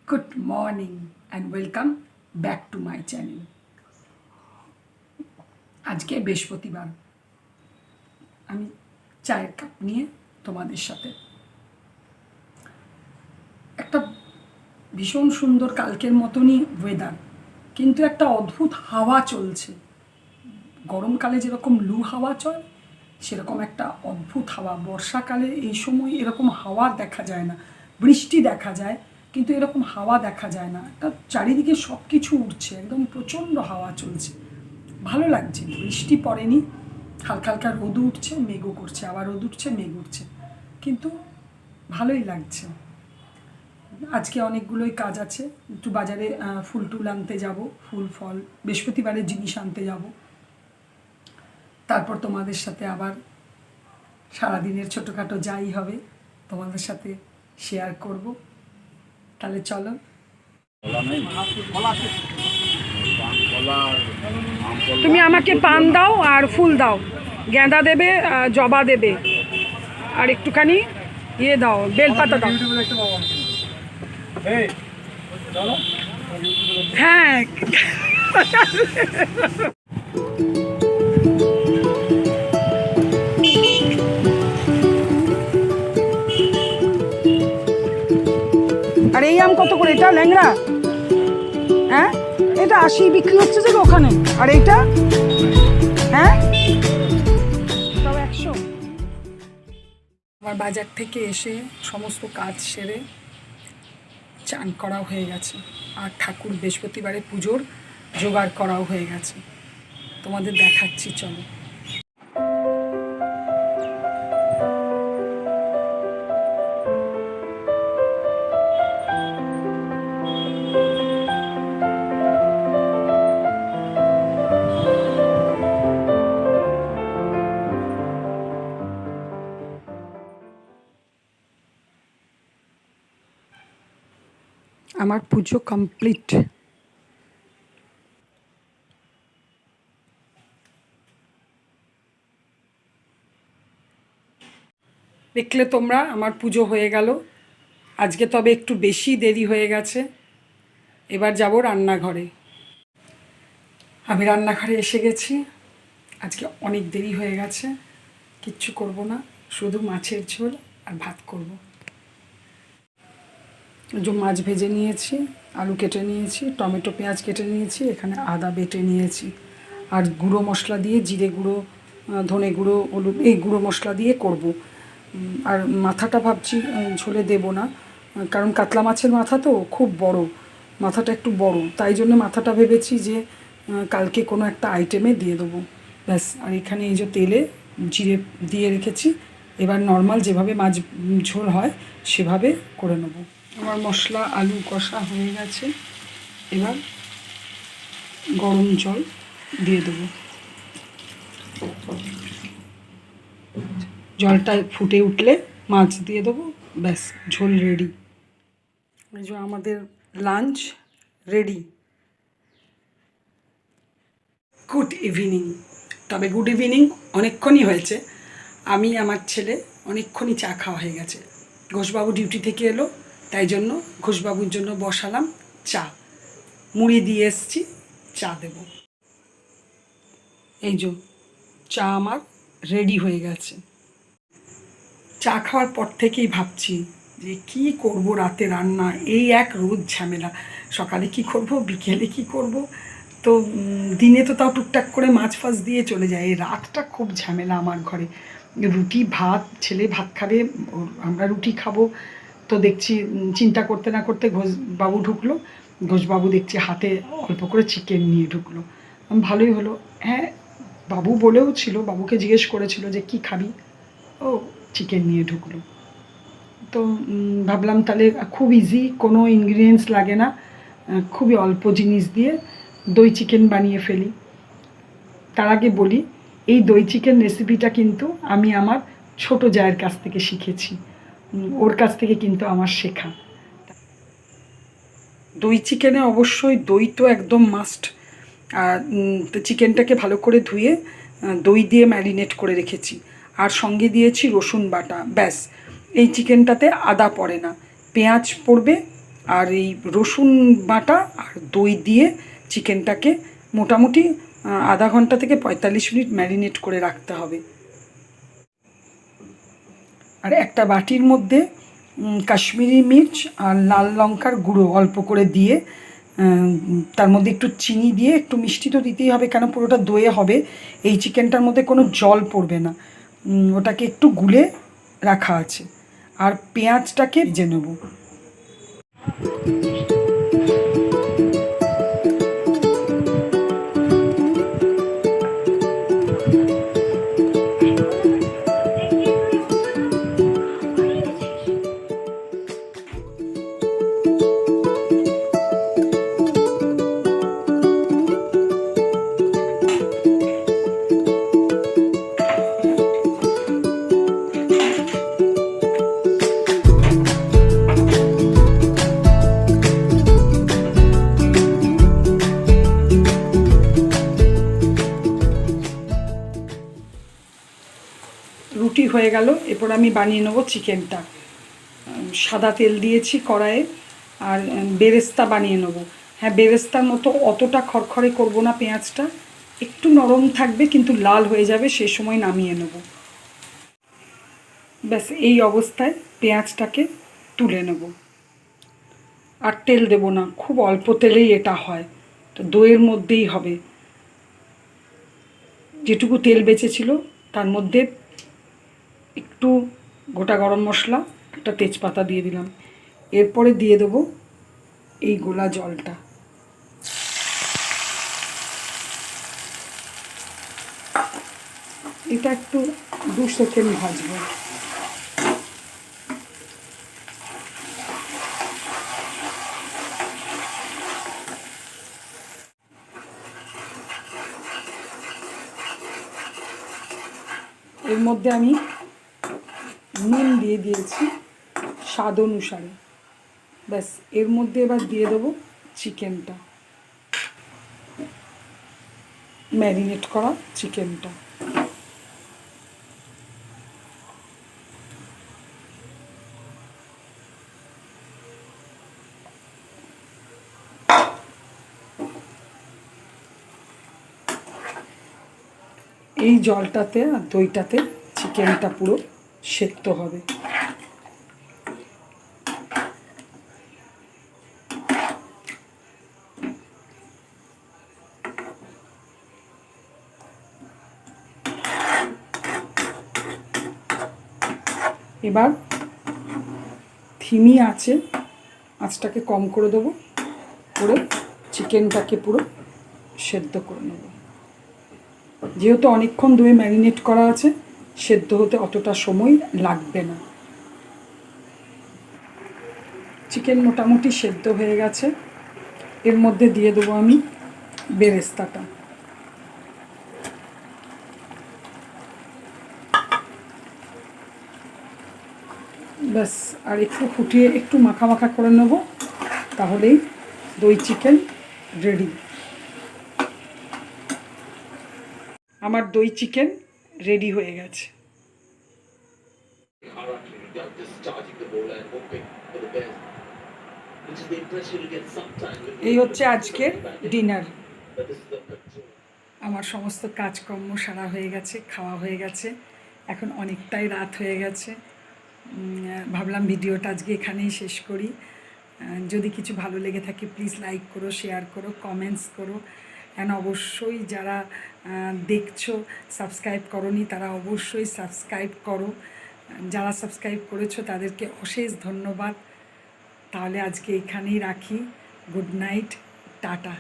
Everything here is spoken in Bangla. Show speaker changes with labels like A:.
A: Good morning and welcome back to my channel. আজকে বৃহস্পতিবার, আমি চায়ের কাপ নিয়ে তোমাদের সাথে একটা ভীষণ সুন্দর কালকের মতনই ওয়েদার, কিন্তু একটা অদ্ভুত হাওয়া চলছে। গরমকালে যেরকম লু হাওয়া চলে সেরকম একটা অদ্ভুত হাওয়া। বর্ষাকালে এই সময় এরকম হাওয়া দেখা যায় না, বৃষ্টি দেখা যায় কিন্তু এরকম হাওয়া দেখা যায় না। একটা চারিদিকে সব কিছু উঠছে, একদম প্রচণ্ড হাওয়া চলছে, ভালো লাগছে। বৃষ্টি পড়েনি, হালকা হালকা রোদ উঠছে, মেঘও করছে, আবার রোদ উঠছে, মেঘ উঠছে, কিন্তু ভালোই লাগছে। আজকে অনেকগুলোই কাজ আছে, একটু বাজারে ফুল টুল আনতে যাব, ফুল ফল বৃহস্পতিবারের জিনিস আনতে যাব। তারপর তোমাদের সাথে আবার সারাদিনের ছোটোখাটো যাই হবে তোমাদের সাথে শেয়ার করব। তাহলে চলো।
B: তুমি আমাকে পান দাও আর ফুল দাও, গেঁদা দেবে, জবা দেবে, আর একটুখানি ইয়ে দাও, বেলপাতা দাও। হ্যাঁ, আর এই আম কত করে? এটা ল্যাংড়া, হ্যাঁ এটা 80 বিক্রি হচ্ছে যে ওখানে, আর এইটা হ্যাঁ সব 100।
A: আমার বাজার থেকে এসে সমস্ত কাজ সেরে চান করাও হয়ে গেছে, আর ঠাকুর বৃহস্পতিবারে পুজোর জোগাড় করাও হয়ে গেছে, তোমাদের দেখাচ্ছি চলো। আমার পুজো কমপ্লিট। দেখলে তোমরা, আমার পুজো হয়ে গেল আজকে, তবে একটু বেশি দেরি হয়ে গেছে। এবার যাব রান্নাঘরে। আমি রান্নাঘরে এসে গেছি, আজকে অনেক দেরি হয়ে গেছে। কিচ্ছু করব না, শুধু মাছের ঝোল আর ভাত করব। যে মাছ ভেজে নিয়েছি, আলু কেটে নিয়েছি, টমেটো পেঁয়াজ কেটে নিয়েছি, এখানে আদা বেটে নিয়েছি, আর গুঁড়ো মশলা দিয়ে, জিরে গুঁড়ো, ধনে গুঁড়ো, হলুদ, এই গুঁড়ো মশলা দিয়ে করব। আর মাথাটা ভাবছি ঝোলে দেব না, কারণ কাতলা মাছের মাথা তো খুব বড়, মাথাটা একটু বড়, তাই জন্য মাথাটা ভেবেছি যে কালকে কোনো একটা আইটেমে দিয়ে দেবো, ব্যাস। আর এখানে এই যে তেলে জিরে দিয়ে রেখেছি, এবার নর্মাল যেভাবে মাছ ঝোল হয় সেভাবে করে নেব। আমার মশলা আলু কষা হয়ে গেছে, এবার গরম জল দিয়ে দেবো। জলটা ফুটে উঠলে মাছ দিয়ে দেবো, ব্যাস ঝোল রেডি। এই যে আমাদের লাঞ্চ রেডি। Good evening. তবে গুড ইভিনিং অনেকক্ষণই হয়েছে, আমি আমার ছেলে অনেকক্ষণই চা খাওয়া হয়ে গেছে। ঘোষবাবু ডিউটি থেকে এলো, তাই জন্য ঘোষবাবুর জন্য বসালাম চা, মুড়ি দিয়ে এসছি, চা দেব। এই যে চা আমার রেডি হয়ে গেছে। চা খাওয়ার পর থেকেই ভাবছি যে কি করব রাতে রান্না, এই এক রোজ ঝামেলা, সকালে কি করব, বিকেলে কি করব। তো দিনে তো তাও টুকটাক করে মাছ ফাছ দিয়ে চলে যায়, এই রাতটা খুব ঝামেলা আমার ঘরে। রুটি ভাত, ছেলে ভাত খাবে, আমরা রুটি খাবো। তো দেখছি চিন্তা করতে না করতে ঘোষবাবু ঢুকলো, ঘোষবাবু দেখছি হাতে অল্প করে চিকেন নিয়ে ঢুকলো। ভালোই হলো, হ্যাঁ বাবু বলেও ছিল, বাবুকে জিজ্ঞেস করেছিল যে কি খাবি, ও চিকেন নিয়ে ঢুকলো। তো ভাবলাম তাহলে খুব ইজি, কোনো ইনগ্রিডিয়েন্টস লাগে না, খুবই অল্প জিনিস দিয়ে দই চিকেন বানিয়ে ফেলি। তার আগে বলি, এই দই চিকেন রেসিপিটা কিন্তু আমি আমার ছোট জায়ের কাছ থেকে শিখেছি, ওর কাছ থেকে কিন্তু আমার শেখা। দই চিকেনে অবশ্যই দই তো একদম মাস্ট। আর চিকেনটাকে ভালো করে ধুয়ে দই দিয়ে ম্যারিনেট করে রেখেছি, আর সঙ্গে দিয়েছি রসুন বাটা, ব্যাস। এই চিকেনটাতে আদা পড়ে না, পেঁয়াজ পড়বে আর এই রসুন বাটা আর দই দিয়ে চিকেনটাকে মোটামুটি আধা ঘন্টা থেকে 45 মিনিট ম্যারিনেট করে রাখতে হবে। আর একটা বাটির মধ্যে কাশ্মীরি মির্চ আর লাল লঙ্কার গুঁড়ো অল্প করে দিয়ে তার মধ্যে একটু চিনি দিয়ে, একটু মিষ্টি তো দিতেই হবে কেন পুরোটা দইয়ে হবে, এই চিকেনটার মধ্যে কোনো জল পড়বে না, ওটাকে একটু গুলে রাখা আছে। আর পেঁয়াজটাকে ভেজে নেব। রুটি হয়ে গেল, এরপর আমি বানিয়ে নেবো চিকেনটা। সাদা তেল দিয়েছি কড়াইয়ে, আর বেরেস্তা বানিয়ে নেবো। হ্যাঁ, বেরেস্তার মতো অতটা খড়খড়ে করব না, পেঁয়াজটা একটু নরম থাকবে কিন্তু লাল হয়ে যাবে, সে সময় নামিয়ে নেব। ব্যাস এই অবস্থায় পেঁয়াজটাকে তুলে নেব। আর তেল দেব না, খুব অল্প তেলেই এটা হয়, তো দইয়ের মধ্যেই হবে। যেটুকু তেল বেঁচেছিল তার মধ্যে একটু গোটা গরম মশলা, একটা তেজপাতা দিয়ে দিলাম। এরপরে দিয়ে দেবো এই গোলা জলটা। এটা একটু 2 সেকেন্ড ভাজবো। এর মধ্যে আমি নুন দিয়ে দিয়েছি স্বাদ অনুসারে। ব্যাস এর মধ্যে এবার দিয়ে দেবো চিকেনটা, ম্যারিনেট করা চিকেনটা। এই জলটাতে আর দইটাতে চিকেনটা পুরো সেদ্ধ হবে। এবার ধিমি আছে, আঁচটাকে কম করে দেবো, করে চিকেনটাকে পুরো সেদ্ধ করে নেব। যেহেতু অনেকক্ষণ দই ম্যারিনেট করা আছে, সেদ্ধ হতে অতটা সময় লাগবে না। চিকেন মোটামুটি সেদ্ধ হয়ে গেছে, এর মধ্যে দিয়ে দেবো আমি বেরেস্তাটা। ব্যাস আর একটু ফুটিয়ে একটু মাখা মাখা করে নেব, তাহলেই দই চিকেন রেডি। আমার দই চিকেন রেডি হয়ে গেছে। এই হচ্ছে আজকের ডিনার। আমার সমস্ত কাজকর্ম সারা হয়ে গেছে, খাওয়া হয়ে গেছে, এখন অনেকটাই রাত হয়ে গেছে। ভাবলাম ভিডিওটা আজকে এখানেই শেষ করি। যদি কিছু ভালো লেগে থাকে প্লিজ লাইক করো, শেয়ার করো, কমেন্টস করো। অ্যান্ড অবশ্যই যারা দেখছো সাবস্ক্রাইব করোনি তারা অবশ্যই সাবস্ক্রাইব করো। যারা সাবস্ক্রাইব করেছো তাদেরকে অশেষ ধন্যবাদ। তাহলে আজকে এখানেই রাখি। Good night, tata.